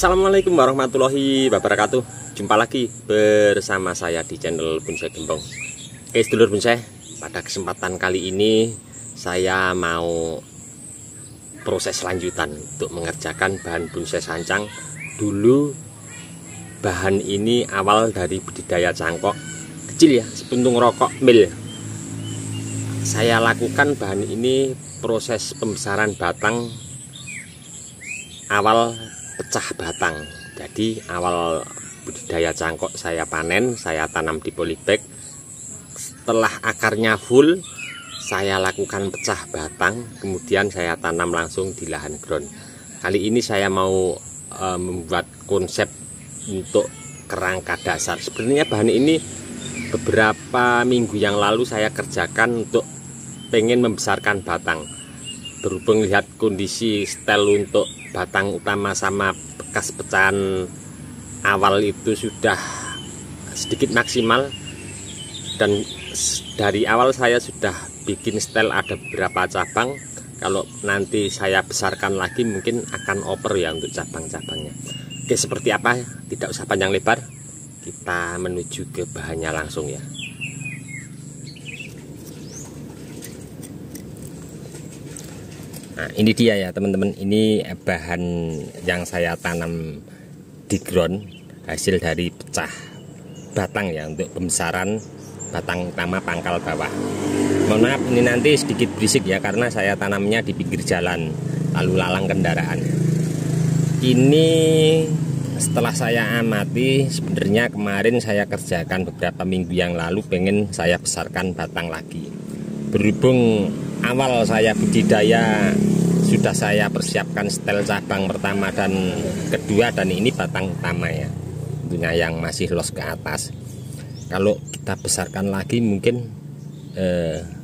Assalamualaikum warahmatullahi wabarakatuh. Jumpa lagi bersama saya di channel Bonsai Gembong. Oke sedulur bonsai, pada kesempatan kali ini saya mau proses lanjutan untuk mengerjakan bahan bonsai sancang. Dulu bahan ini awal dari budidaya cangkok kecil ya, sepuntung rokok mil. Saya lakukan bahan ini proses pembesaran batang awal pecah batang. Jadi awal budidaya cangkok saya panen, saya tanam di polybag. Setelah akarnya full, saya lakukan pecah batang, kemudian saya tanam langsung di lahan ground. Kali ini saya mau membuat konsep untuk kerangka dasar. Sebenarnya bahan ini beberapa minggu yang lalu saya kerjakan untuk pengen membesarkan batang. Berhubung lihat kondisi setel untuk batang utama sama bekas pecahan awal itu sudah sedikit maksimal, dan dari awal saya sudah bikin setel ada beberapa cabang. Kalau nanti saya besarkan lagi mungkin akan oper ya untuk cabang-cabangnya. Oke, seperti apa? Tidak usah panjang lebar, kita menuju ke bahannya langsung ya. Nah, ini dia ya teman-teman, ini bahan yang saya tanam di ground, hasil dari pecah batang ya untuk pembesaran batang utama pangkal bawah. Mohon maaf ini nanti sedikit berisik ya, karena saya tanamnya di pinggir jalan lalu lalang kendaraan. Ini setelah saya amati, sebenarnya kemarin saya kerjakan beberapa minggu yang lalu, pengen saya besarkan batang lagi. Berhubung awal saya budidaya sudah saya persiapkan setel cabang pertama dan kedua, dan ini batang utama ya, tentunya yang masih los ke atas. Kalau kita besarkan lagi mungkin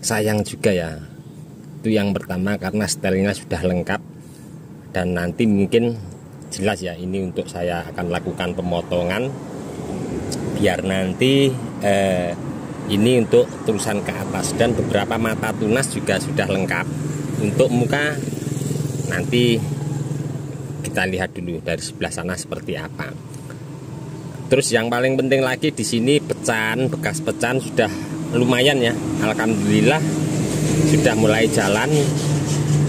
sayang juga ya. Itu yang pertama, karena setelnya sudah lengkap, dan nanti mungkin jelas ya ini untuk saya akan lakukan pemotongan biar nanti ini untuk tulisan ke atas, dan beberapa mata tunas juga sudah lengkap. Untuk muka nanti kita lihat dulu dari sebelah sana seperti apa. Terus yang paling penting lagi di sini pecahan, bekas pecahan sudah lumayan ya. Alhamdulillah sudah mulai jalan.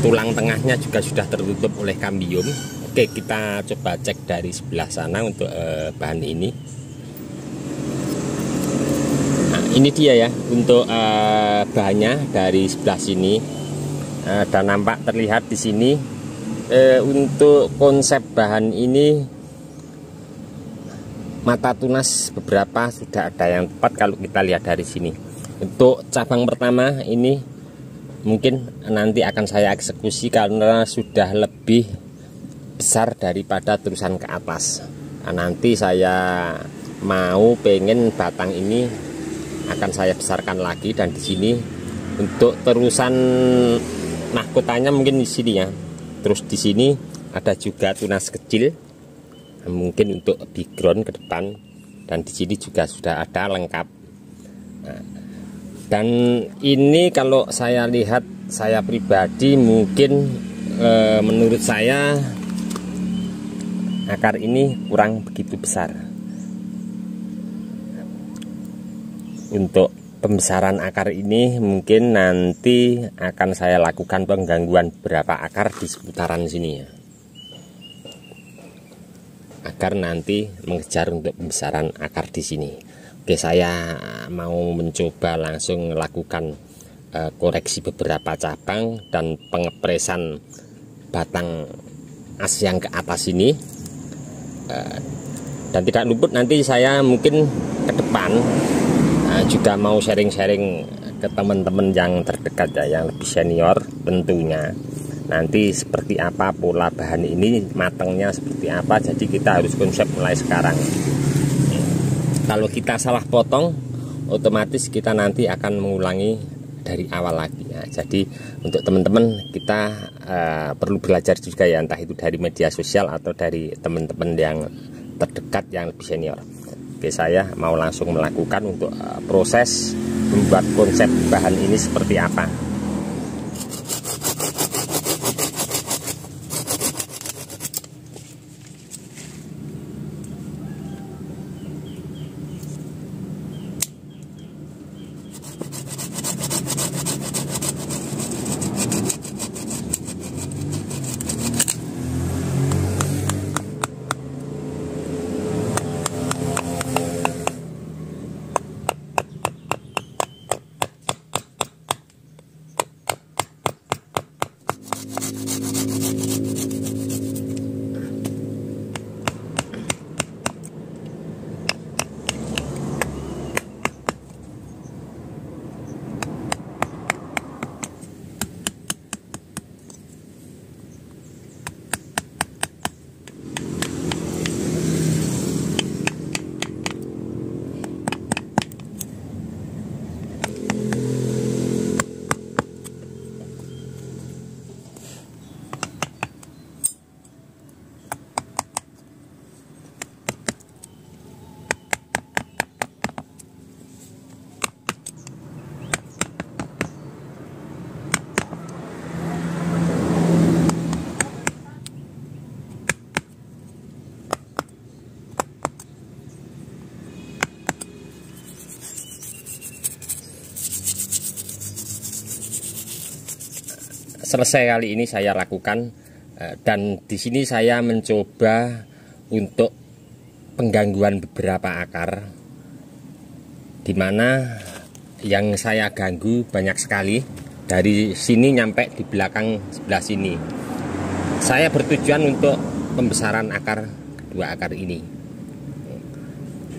Tulang tengahnya juga sudah tertutup oleh kambium. Oke, kita coba cek dari sebelah sana untuk bahan ini. Ini dia ya untuk bahannya dari sebelah sini, dan nampak terlihat di sini. Untuk konsep bahan ini mata tunas beberapa sudah ada yang tepat kalau kita lihat dari sini. Untuk cabang pertama ini mungkin nanti akan saya eksekusi karena sudah lebih besar daripada terusan ke atas. Nah, nanti saya mau pengen batang ini akan saya besarkan lagi, dan di sini untuk terusan mahkotanya mungkin di sini ya. Terus di sini ada juga tunas kecil, mungkin untuk background ke depan, dan di sini juga sudah ada lengkap. Nah, dan ini kalau saya lihat, saya pribadi mungkin menurut saya akar ini kurang begitu besar. Untuk pembesaran akar ini mungkin nanti akan saya lakukan penggangguan beberapa akar di seputaran sini ya, agar nanti mengejar untuk pembesaran akar di sini. Oke, saya mau mencoba langsung melakukan koreksi beberapa cabang dan pengepresan batang as yang ke atas ini. Dan tidak luput nanti saya mungkin ke depan juga mau sharing-sharing ke teman-teman yang terdekat ya, yang lebih senior tentunya. Nanti seperti apa pola bahan ini, matangnya seperti apa, jadi kita harus konsep mulai sekarang. Kalau kita salah potong, otomatis kita nanti akan mengulangi dari awal lagi ya. Jadi untuk teman-teman kita perlu belajar juga ya, entah itu dari media sosial atau dari teman-teman yang terdekat yang lebih senior. Oke, saya mau langsung melakukan untuk proses membuat konsep bahan ini seperti apa. selesai kali ini saya lakukan, dan di sini saya mencoba untuk penggangguan beberapa akar, di mana yang saya ganggu banyak sekali dari sini nyampe di belakang sebelah sini. Saya bertujuan untuk pembesaran akar kedua akar ini,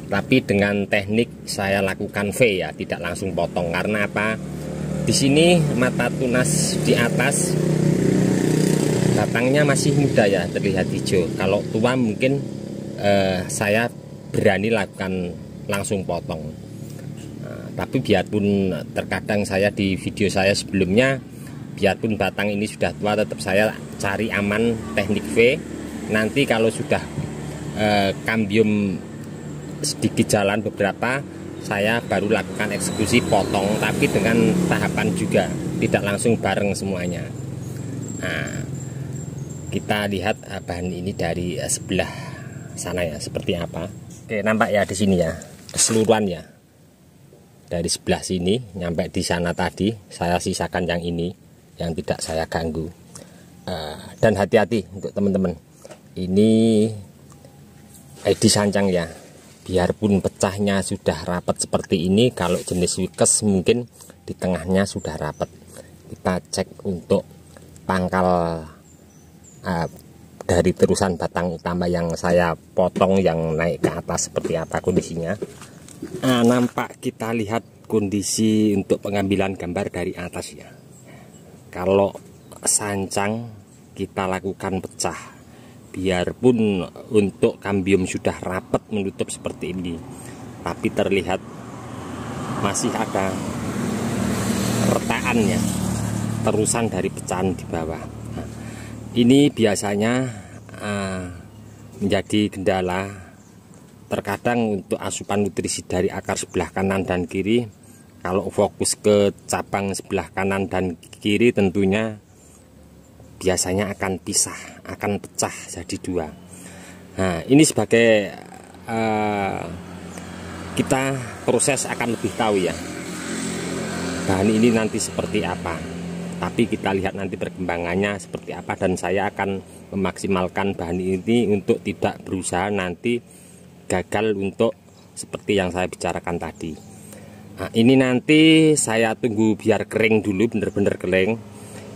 tapi dengan teknik saya lakukan V ya, tidak langsung potong. Karena apa? Di sini mata tunas di atas batangnya masih muda ya, terlihat hijau. Kalau tua mungkin saya berani lakukan langsung potong. Tapi biarpun terkadang saya di video saya sebelumnya, biarpun batang ini sudah tua, tetap saya cari aman teknik V. Nanti kalau sudah kambium sedikit jalan beberapa, saya baru lakukan eksekusi potong, tapi dengan tahapan juga, tidak langsung bareng semuanya. Nah, kita lihat bahan ini dari sebelah sana ya, seperti apa. Oke, nampak ya di sini ya, keseluruhan ya. Dari sebelah sini nyampe di sana tadi, saya sisakan yang ini, yang tidak saya ganggu. Dan hati-hati untuk teman-teman, ini ID sancang ya. Biarpun pecahnya sudah rapat seperti ini, kalau jenis wikes mungkin di tengahnya sudah rapat. Kita cek untuk pangkal dari terusan batang utama yang saya potong yang naik ke atas seperti apa kondisinya. Nampak, kita lihat kondisi untuk pengambilan gambar dari atas ya. Kalau sancang kita lakukan pecah, biarpun untuk kambium sudah rapat menutup seperti ini, tapi terlihat masih ada retakannya, terusan dari pecahan di bawah. Nah, ini biasanya menjadi kendala. Terkadang untuk asupan nutrisi dari akar sebelah kanan dan kiri, kalau fokus ke cabang sebelah kanan dan kiri tentunya biasanya akan pisah, akan pecah jadi dua. Nah, ini sebagai kita proses akan lebih tahu ya, bahan ini nanti seperti apa. Tapi kita lihat nanti perkembangannya seperti apa, dan saya akan memaksimalkan bahan ini untuk tidak berusaha nanti gagal untuk seperti yang saya bicarakan tadi. Nah, ini nanti saya tunggu biar kering dulu, bener-bener kering.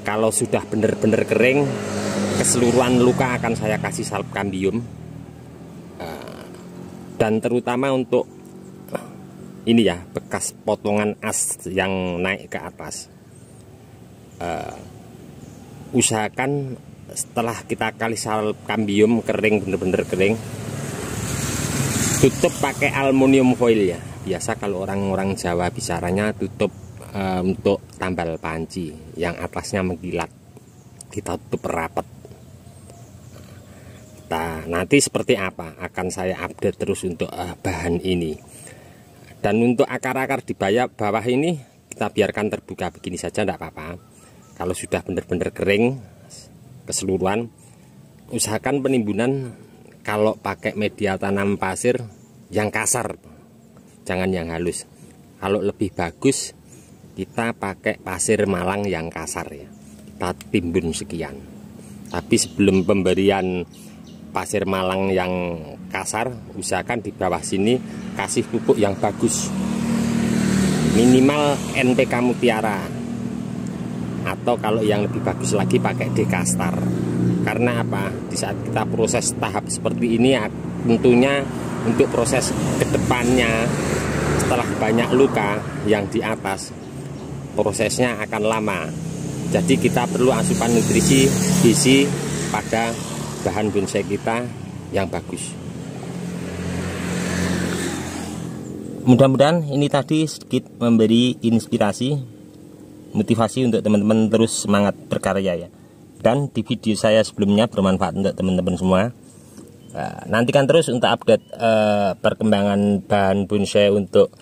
Kalau sudah bener-bener kering, keseluruhan luka akan saya kasih salep kambium, dan terutama untuk ini ya, bekas potongan as yang naik ke atas. Usahakan setelah kita kali salep kambium kering, bener-bener kering, tutup pakai aluminium foil ya. Biasa kalau orang-orang Jawa bicaranya tutup untuk tambal panci yang atasnya mengkilat, kita tutup rapat. Nah, nanti seperti apa akan saya update terus untuk bahan ini. Dan untuk akar-akar di bawah ini kita biarkan terbuka begini saja, tidak apa-apa. Kalau sudah benar-benar kering keseluruhan, usahakan penimbunan kalau pakai media tanam pasir yang kasar, jangan yang halus. Kalau lebih bagus kita pakai pasir Malang yang kasar ya, kita timbun sekian. Tapi sebelum pemberian pasir Malang yang kasar, usahakan di bawah sini kasih pupuk yang bagus, minimal NPK Mutiara, atau kalau yang lebih bagus lagi pakai Dekastar. Karena apa? Di saat kita proses tahap seperti ini, tentunya untuk proses kedepannya setelah banyak luka yang di atas, prosesnya akan lama. Jadi kita perlu asupan nutrisi gizi pada bahan bonsai kita yang bagus. Mudah-mudahan ini tadi sedikit memberi inspirasi, motivasi untuk teman-teman terus semangat berkarya ya. Dan di video saya sebelumnya bermanfaat untuk teman-teman semua. Nantikan terus untuk update perkembangan bahan bonsai untuk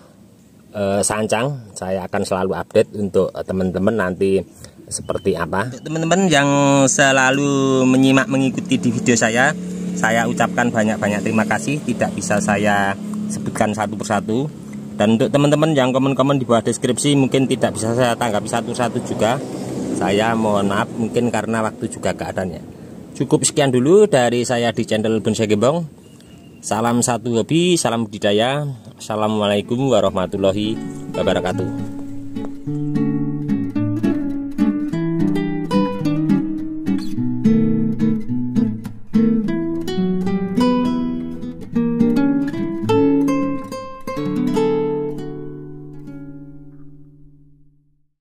sancang. Saya akan selalu update untuk teman-teman nanti seperti apa. Teman-teman yang selalu menyimak mengikuti di video saya ucapkan banyak-banyak terima kasih. Tidak bisa saya sebutkan satu persatu. Dan untuk teman-teman yang komen-komen di bawah deskripsi mungkin tidak bisa saya tanggapi satu-satu juga. Saya mohon maaf mungkin karena waktu juga keadaannya. Cukup sekian dulu dari saya di channel Bonsai Gembong. Salam satu hobi, salam budidaya. Assalamualaikum warahmatullahi wabarakatuh.